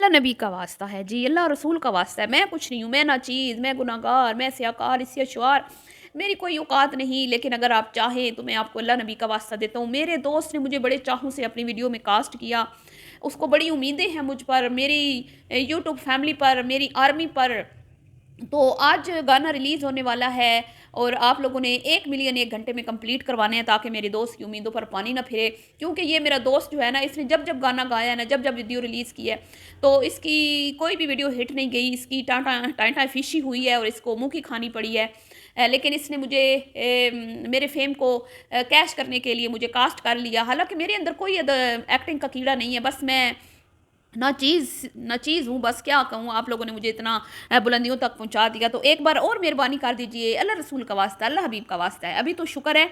अल्लाह नबी का वास्ता है जी, अल्लाह रसूल का वास्ता है। मैं कुछ नहीं हूँ, मैं नाचीज़, मैं गुनाहगार, मैं सियाकार, इस्यशवार, मेरी कोई औकात नहीं। लेकिन अगर आप चाहें तो मैं आपको अल्लाह नबी का वास्ता देता हूँ। मेरे दोस्त ने मुझे बड़े चाहों से अपनी वीडियो में कास्ट किया, उसको बड़ी उम्मीदें हैं मुझ पर, मेरी यूट्यूब फैमिली पर, मेरी आर्मी पर। तो आज गाना रिलीज़ होने वाला है और आप लोगों ने 1 मिलियन 1 घंटे में कंप्लीट करवाने हैं, ताकि मेरे दोस्त की उम्मीदों पर पानी ना फिरे। क्योंकि ये मेरा दोस्त जो है ना, इसने जब-जब गाना गाया है ना, जब-जब वीडियो रिलीज़ की है, तो इसकी कोई भी वीडियो हिट नहीं गई, इसकी टाँय-टाँय फिशी हुई है और इसको मुँह की खानी पड़ी है। लेकिन इसने मुझे मेरे फ़ेम को कैश करने के लिए मुझे कास्ट कर लिया। हालाँकि मेरे अंदर कोई एक्टिंग का कीड़ा नहीं है, बस मैं नाचीज़ हूँ, बस क्या कहूँ। आप लोगों ने मुझे इतना बुलंदियों तक पहुँचा दिया, तो एक बार और मेहरबानी कर दीजिए, अल्लाह रसूल का वास्ता, अल्लाह हबीब का वास्ता है। अभी तो शुक्र है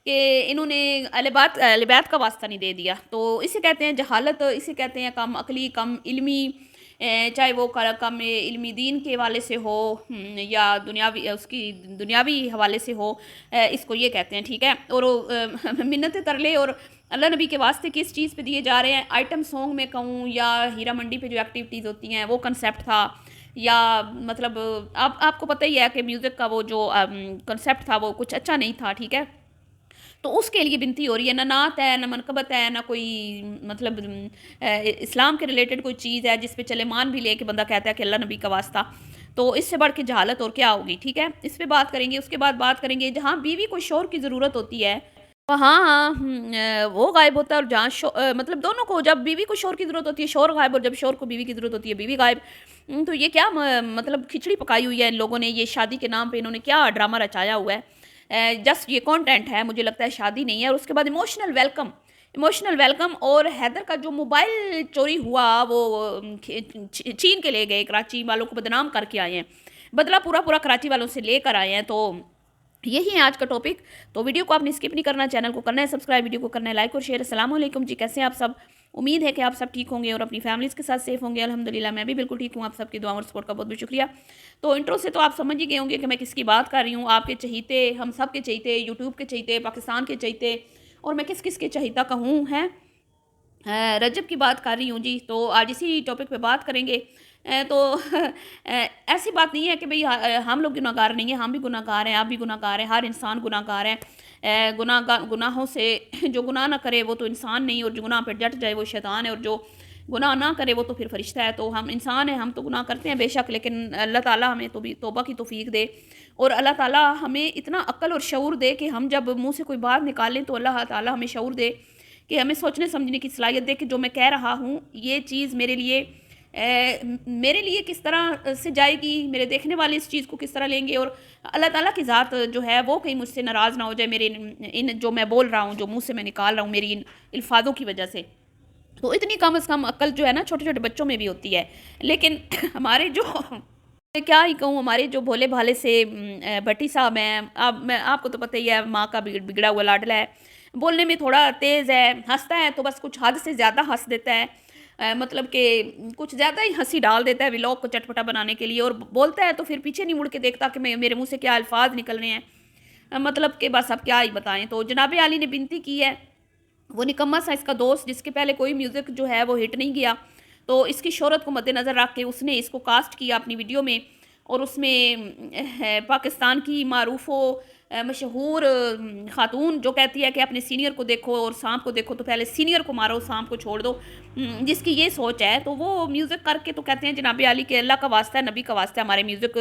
कि इन्होंने अहले बैत का वास्ता नहीं दे दिया। तो इसे कहते हैं जहालत, इसे कहते हैं कम अक़ली, कम इल्मी, चाहे वो कम इल्मी दीन के हवाले से हो, या दुनियावी उसकी दुनियावी हवाले से हो, इसको ये कहते हैं, ठीक है। और मिन्नतें तरले और अल्लाह नबी के वास्ते किस चीज़ पे दिए जा रहे हैं, आइटम सॉन्ग में कहूँ या हीरा मंडी पे जो एक्टिविटीज़ होती हैं वो कंसेप्ट था, या मतलब आपको पता ही है कि म्यूज़िक का वो जो कंसेप्ट था वो कुछ अच्छा नहीं था, ठीक है। तो उसके लिए विनती हो रही है, ना नात है, ना मनकबत है, ना कोई मतलब इस्लाम के रिलेटेड कोई चीज़ है जिस पे चले मान भी ले कि बंदा कहता है कि अल्लाह नबी का वास्ता। तो इससे बढ़ के जहालत और क्या होगी, ठीक है। इस पे बात करेंगे। उसके बाद बात करेंगे जहाँ बीवी को शौहर की ज़रूरत होती है, वहाँ वो गायब होता है, और जहाँ मतलब दोनों को, जब बीवी को शौहर की ज़रूरत होती है शौहर गायब, और जब शौहर को बीवी की ज़रूरत होती है बीवी गायब। तो ये क्या मतलब खिचड़ी पकाई हुई है इन लोगों ने, ये शादी के नाम पे इन्होंने क्या ड्रामा रचाया हुआ है। जस्ट ये कंटेंट है, मुझे लगता है शादी नहीं है। और उसके बाद इमोशनल वेलकम और हैदर का जो मोबाइल चोरी हुआ, वो छीन के ले गए, कराची वालों को बदनाम करके आए हैं, बदला पूरा पूरा कराची वालों से लेकर आए हैं। तो यही है आज का टॉपिक। तो वीडियो को आपने स्किप नहीं करना, चैनल को करना है सब्सक्राइब, वीडियो को करना है लाइक और शेयर। अस्सलाम वालेकुम जी, कैसे हैं आप सब? उम्मीद है कि आप सब ठीक होंगे और अपनी फैमिलीज़ के साथ सेफ होंगे। अल्हम्दुलिल्लाह मैं भी बिल्कुल ठीक हूँ। आप सबकी दुआ और सपोर्ट का बहुत बहुत शुक्रिया। तो इंट्रो से तो आप समझ ही गए होंगे कि मैं किसकी बात कर रही हूँ। आपके चहीते, हम सब के चहीते, यूट्यूब के चहीते, पाकिस्तान के चहीते, और मैं किस किस के चहीता कहूँ हैं, रजब की बात कर रही हूँ जी। तो आज इसी टॉपिक पे बात करेंगे। तो ऐसी बात नहीं है कि भई हम लोग गुनहगार नहीं हैं, हम भी गुनहगार हैं, आप भी गुनहगार हैं, हर इंसान गुनहगार है। गुनाहों से जो गुनाह ना करे वो तो इंसान नहीं, और जो गुनाह पे डट जाए वो शैतान है, और जो गुनाह ना करे वो तो फिर फरिश्ता है। तो हम इंसान हैं, हम तो गुनाह करते हैं बेशक, लेकिन अल्लाह ताला हमें तो भी तौबा की तौफीक दे, और अल्लाह ताला हमें इतना अक्ल और शऊर दे कि हम जब मुँह से कोई बात निकालें तो अल्लाह ताला हमें शऊर दे, कि हमें सोचने समझने की सलाहियत दे कि जो मैं कह रहा हूँ ये चीज़ मेरे लिए किस तरह से जाएगी, मेरे देखने वाले इस चीज़ को किस तरह लेंगे, और अल्लाह ताला की ज़ात जो है वो कहीं मुझसे नाराज़ ना हो जाए मेरे इन जो मैं बोल रहा हूँ, जो मुँह से मैं निकाल रहा हूँ, मेरी इन अल्फाज़ों की वजह से। तो इतनी कम से कम अक्ल जो है ना छोटे छोटे बच्चों में भी होती है। लेकिन हमारे जो मैं क्या ही कहूँ, हमारे जो भोले भाले से भट्टी साहब हैं, अब मैं आपको तो पता ही है, माँ का बिगड़ा हुआ लाडला है, बोलने में थोड़ा तेज़ है, हंसता है तो बस कुछ हद से ज़्यादा हंस देता है। मतलब कि कुछ ज़्यादा ही हंसी डाल देता है व्लॉग को चटपटा बनाने के लिए, और बोलता है तो फिर पीछे नहीं मुड़ के देखता कि मेरे मुंह से क्या अल्फाज निकल रहे हैं। मतलब कि बस अब क्या ही बताएं। तो जनाब आली ने विनती की है, वो निकम्मा सा इसका दोस्त जिसके पहले कोई म्यूज़िक जो है वो हिट नहीं गया, तो इसकी शोहरत को मद्देनज़र रख के उसने इसको कास्ट किया अपनी वीडियो में। और उसमें पाकिस्तान की मारूफ़ मशहूर ख़ातून जो कहती है कि अपने सीनियर को देखो और सांप को देखो तो पहले सीनियर को मारो, सांप को छोड़ दो, जिसकी ये सोच है, तो वो म्यूज़िक करके तो कहते हैं जनाब आली के अल्लाह का वास्ता है, नबी का वास्ता है, हमारे म्यूज़िक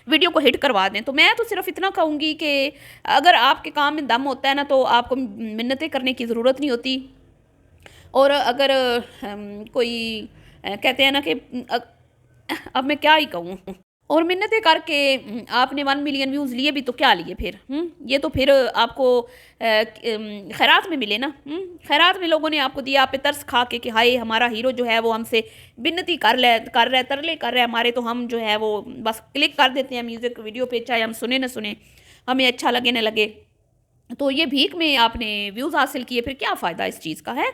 वीडियो को हिट करवा दें। तो मैं तो सिर्फ इतना कहूँगी कि अगर आपके काम में दम होता है ना, तो आपको मिन्नतें करने की ज़रूरत नहीं होती। और अगर कोई कहते हैं ना कि अब मैं क्या ही कहूँ, और मिन्नतें करके आपने 1 मिलियन व्यूज़ लिए भी तो क्या लिए फिर, ये तो फिर आपको खैरात में मिले ना। खैरात में लोगों ने आपको दिया, आप पे तरस खा के कि हाय हमारा हीरो जो है वो हमसे बिन्नती कर रहा है, तरले कर रहा है हमारे, तो हम जो है वो बस क्लिक कर देते हैं म्यूज़िक वीडियो पे, चाहे हम सुने ना सुने, हमें अच्छा लगे ना लगे। तो ये भीख में आपने व्यूज़ हासिल किए, फिर क्या फ़ायदा इस चीज़ का है।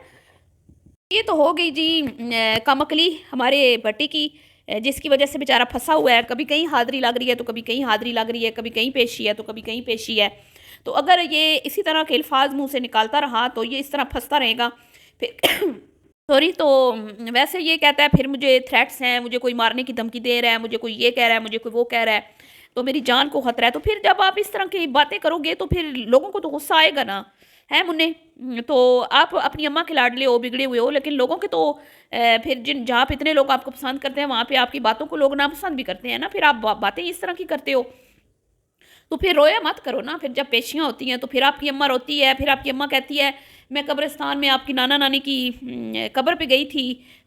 ये तो हो गई जी कमकली हमारे भट्टी की, जिसकी वजह से बेचारा फंसा हुआ है, कभी कहीं हाज़िरी लग रही है तो कभी कहीं हाज़िरी लग रही है, कभी कहीं पेशी है तो कभी कहीं पेशी है। तो अगर ये इसी तरह के अल्फाज मुंह से निकालता रहा तो ये इस तरह फंसता रहेगा फिर सॉरी तो वैसे ये कहता है, फिर मुझे थ्रेट्स हैं, मुझे कोई मारने की धमकी दे रहा है, मुझे कोई ये कह रहा है, मुझे कोई वो कह रहा है, तो मेरी जान को खतरा है। तो फिर जब आप इस तरह की बातें करोगे तो फिर लोगों को तो गुस्सा आएगा ना, है मुन्ने। तो आप अपनी अम्मा के लाडले हो, बिगड़े हुए हो, लेकिन लोगों के तो फिर जिन जहाँ पे इतने लोग आपको पसंद करते हैं वहाँ पे आपकी बातों को लोग नापसंद भी करते हैं ना, फिर आप बातें इस तरह की करते हो। तो फिर रोया मत करो ना, फिर जब पेशियाँ होती हैं तो फिर आपकी अम्मा रोती है, फिर आपकी अम्मा कहती है मैं कब्रिस्तान में आपकी नाना नानी की कब्र पे गई थी,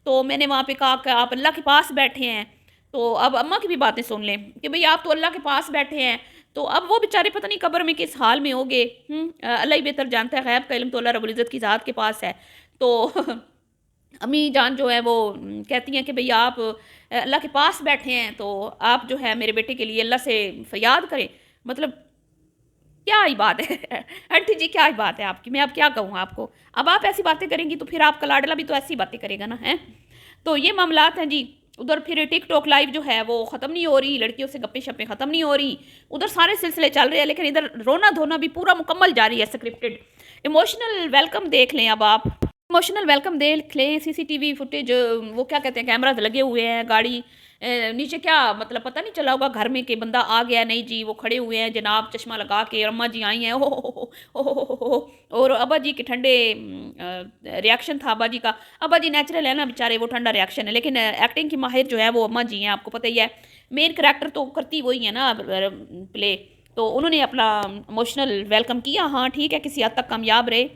तो मैंने वहाँ पे कहा कि आप अल्लाह के पास बैठे हैं। तो अब अम्मा की भी बातें सुन लें कि भई आप तो अल्लाह के पास बैठे हैं, तो अब वो बेचारे पता नहीं कब्र में किस हाल में होंगे। अल्लाह ही बेहतर जानता है, गैब का इल्म तो अल्लाह रब्बुल इज़्ज़त की ज़ात के पास है। तो अम्मी जान जो है वो कहती हैं कि भई आप अल्लाह के पास बैठे हैं, तो आप जो है मेरे बेटे के लिए अल्लाह से फ़रियाद करें। मतलब क्या ही बात है आंटी जी, क्या ही बात है आपकी, मैं अब क्या कहूँ आपको। अब आप ऐसी बातें करेंगी तो फिर आपका लाडला भी तो ऐसी बातें करेगा ना, हैं। तो ये मामलात हैं जी। उधर फिर टिकटॉक लाइव जो है वो ख़त्म नहीं हो रही, लड़कियों से गप्पे शप्पे ख़त्म नहीं हो रही, उधर सारे सिलसिले चल रहे हैं, लेकिन इधर रोना धोना भी पूरा मुकम्मल जारी है, स्क्रिप्टेड। इमोशनल वेलकम देख लें अब आप, इमोशनल वेलकम देख लें। सीसीटीवी फुटेज, वो क्या कहते हैं, कैमराज लगे हुए हैं, गाड़ी नीचे क्या मतलब पता नहीं चला होगा घर में कि बंदा आ गया, नहीं जी वो खड़े हुए हैं जनाब चश्मा लगा के, और अम्मा जी आई हैं, हो और अब्बा जी के ठंडे रिएक्शन था अब्बा जी का। अब्बा जी नेचुरल है ना बेचारे, वो ठंडा रिएक्शन है, लेकिन एक्टिंग की माहिर जो है वो अम्मा जी हैं, आपको पता ही है। मेन करैक्टर तो करती वही है ना प्ले, तो उन्होंने अपना इमोशनल वेलकम किया। हाँ ठीक है, किसी हद तक कामयाब रहे।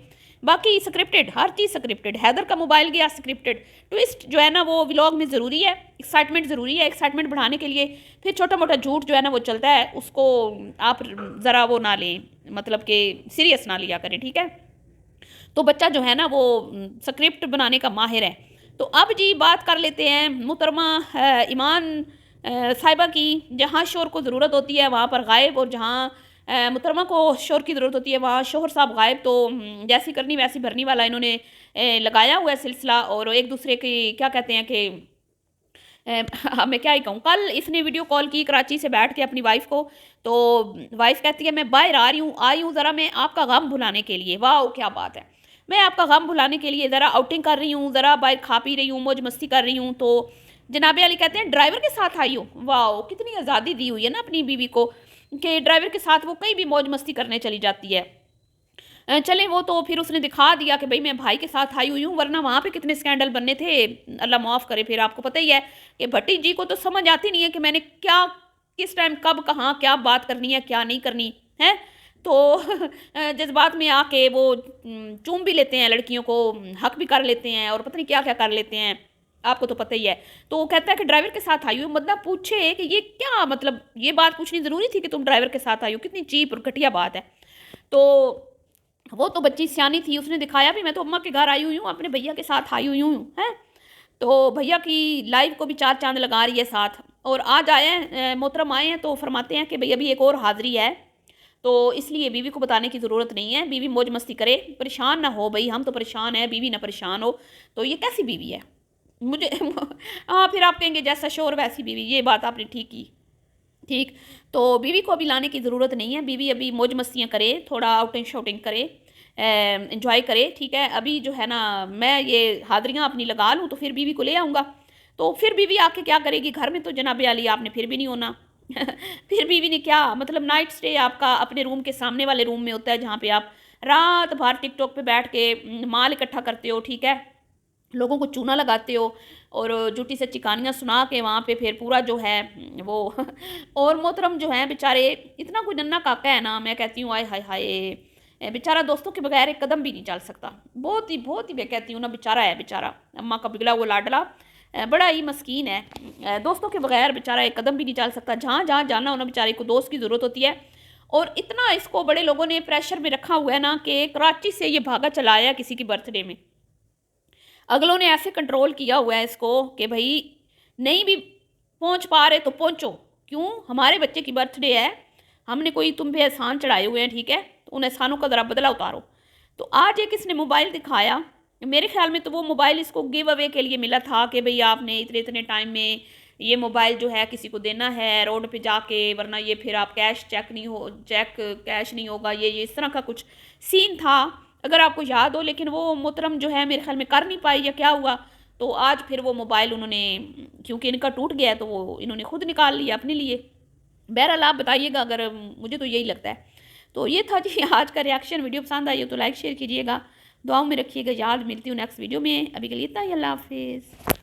बाकी स्क्रिप्टेड, हर चीज़ स्क्रिप्टेड। हैदर का मोबाइल गया स्क्रिप्टेड। ट्विस्ट जो है ना वो व्लॉग में ज़रूरी है, एक्साइटमेंट ज़रूरी है, एक्साइटमेंट बढ़ाने के लिए फिर छोटा मोटा झूठ जो है ना वो चलता है, उसको आप ज़रा वो ना लें, मतलब कि सीरियस ना लिया करें, ठीक है। तो बच्चा जो है ना वो स्क्रिप्ट बनाने का माहिर है। तो अब जी बात कर लेते हैं मुहतरमा ईमान साहिबा की। जहाँ शोर को ज़रूरत होती है वहाँ पर गायब, और जहाँ मुहतरमा को शोर की ज़रूरत होती है वहाँ शोहर साहब गायब। तो जैसी करनी वैसी भरनी वाला इन्होंने लगाया हुआ है सिलसिला, और एक दूसरे की क्या कहते हैं कि मैं क्या ही कहूँ। कल इसने वीडियो कॉल की कराची से बैठ के अपनी वाइफ को, तो वाइफ कहती है मैं बाहर आ रही हूँ, आई हूँ ज़रा मैं आपका गम भुलाने के लिए। वाह क्या बात है, मैं आपका गम भुलाने के लिए ज़रा आउटिंग कर रही हूँ, ज़रा बाहर खा पी रही हूँ, मौज मस्ती कर रही हूँ। तो जनाब अली कहते हैं ड्राइवर के साथ आई हो। वाह कितनी आज़ादी दी हुई है ना अपनी बीवी को, कि ड्राइवर के साथ वो कहीं भी मौज मस्ती करने चली जाती है। चलें वो तो फिर उसने दिखा दिया कि भाई मैं भाई के साथ आई हुई हूँ, वरना वहाँ पे कितने स्कैंडल बनने थे, अल्लाह माफ़ करे। फिर आपको पता ही है कि भट्टी जी को तो समझ आती नहीं है कि मैंने क्या किस टाइम कब कहाँ क्या बात करनी है क्या नहीं करनी है। तो जज्बात में आके वो चूम भी लेते हैं लड़कियों को, हक भी कर लेते हैं, और पता नहीं क्या क्या कर लेते हैं, आपको तो पता ही है। तो वो कहता है कि ड्राइवर के साथ आई हूँ, मतलब पूछे कि ये क्या मतलब, ये बात पूछनी ज़रूरी थी कि तुम ड्राइवर के साथ आई हो, कितनी चीप और घटिया बात है। तो वो तो बच्ची सियानी थी, उसने दिखाया भी मैं तो अम्मा के घर आई हुई हूँ, अपने भैया के साथ आई हुई हूँ, हैं। तो भैया की लाइव को भी चार चांद लगा रही है साथ। और आज आए हैं मोहतरम आए हैं तो फरमाते हैं कि भई अभी एक और हाज़िरी है, तो इसलिए बीवी को बताने की ज़रूरत नहीं है, बीवी मौज मस्ती करे, परेशान ना हो। भई हम तो परेशान हैं, बीवी ना परेशान हो। तो ये कैसी बीवी है मुझे हाँ फिर आप कहेंगे जैसा शोर वैसी बीवी, ये बात आपने ठीक की। ठीक, तो बीवी को अभी लाने की ज़रूरत नहीं है, बीवी अभी मौज मस्तियाँ करे, थोड़ा आउटिंग शाउटिंग करे, एंजॉय करे, ठीक है। अभी जो है ना मैं ये हाज़िरियाँ अपनी लगा लूँ तो फिर बीवी को ले आऊँगा। तो फिर बीवी आके क्या करेगी घर में, तो जनाब आली आपने फिर भी नहीं होना फिर बीवी ने क्या मतलब, नाइट स्टे आपका अपने रूम के सामने वाले रूम में होता है, जहाँ पे आप रात भर टिकटॉक पे बैठ के माल इकट्ठा करते हो, ठीक है, लोगों को चूना लगाते हो, और झूठी सच्ची कहानियाँ सुना के वहाँ पे फिर पूरा जो है वो और मोहतरम जो है बेचारे, इतना कोई नन्ना काका है ना, मैं कहती हूँ आय हाय हाय, बेचारा दोस्तों के बगैर एक कदम भी नहीं चल सकता। बहुत ही मैं कहती हूँ ना, बेचारा है बेचारा, अम्मा का बिगड़ा हुआ लाडला, बड़ा ही मस्कीन है। दोस्तों के बगैर बेचारा एक कदम भी नहीं चल सकता, जहाँ जहाँ जाना हो ना बेचारे को दोस्त की ज़रूरत होती है। और इतना इसको बड़े लोगों ने प्रेशर में रखा हुआ है ना कि कराची से ये भागा चला आया किसी की बर्थडे में। अगलों ने ऐसे कंट्रोल किया हुआ है इसको कि भाई नहीं भी पहुंच पा रहे तो पहुंचो, क्यों, हमारे बच्चे की बर्थडे है, हमने कोई तुम पे एहसान चढ़ाए हुए हैं, ठीक है, तो उन एहसानों का ज़रा बदला उतारो। तो आज एक इसने मोबाइल दिखाया, मेरे ख्याल में तो वो मोबाइल इसको गिव अवे के लिए मिला था कि भाई आपने इतने इतने टाइम में ये मोबाइल जो है किसी को देना है रोड पे जाके, वरना ये फिर आप कैश चेक नहीं हो, चेक कैश नहीं होगा, ये इस तरह का कुछ सीन था। अगर आपको याद हो, लेकिन वो मोहतरम जो है मेरे ख्याल में कर नहीं पाई या क्या हुआ, तो आज फिर वो मोबाइल उन्होंने, क्योंकि इनका टूट गया है तो वो इन्होंने खुद निकाल लिया अपने लिए। बहरहाल आप बताइएगा, अगर मुझे तो यही लगता है। तो ये था जी आज का रिएक्शन। वीडियो पसंद आई हो तो लाइक शेयर कीजिएगा, दुआओं में रखिएगा याद। मिलती हूँ नेक्स्ट वीडियो में, अभी के लिए इतना ही, अल्लाह हाफिज़।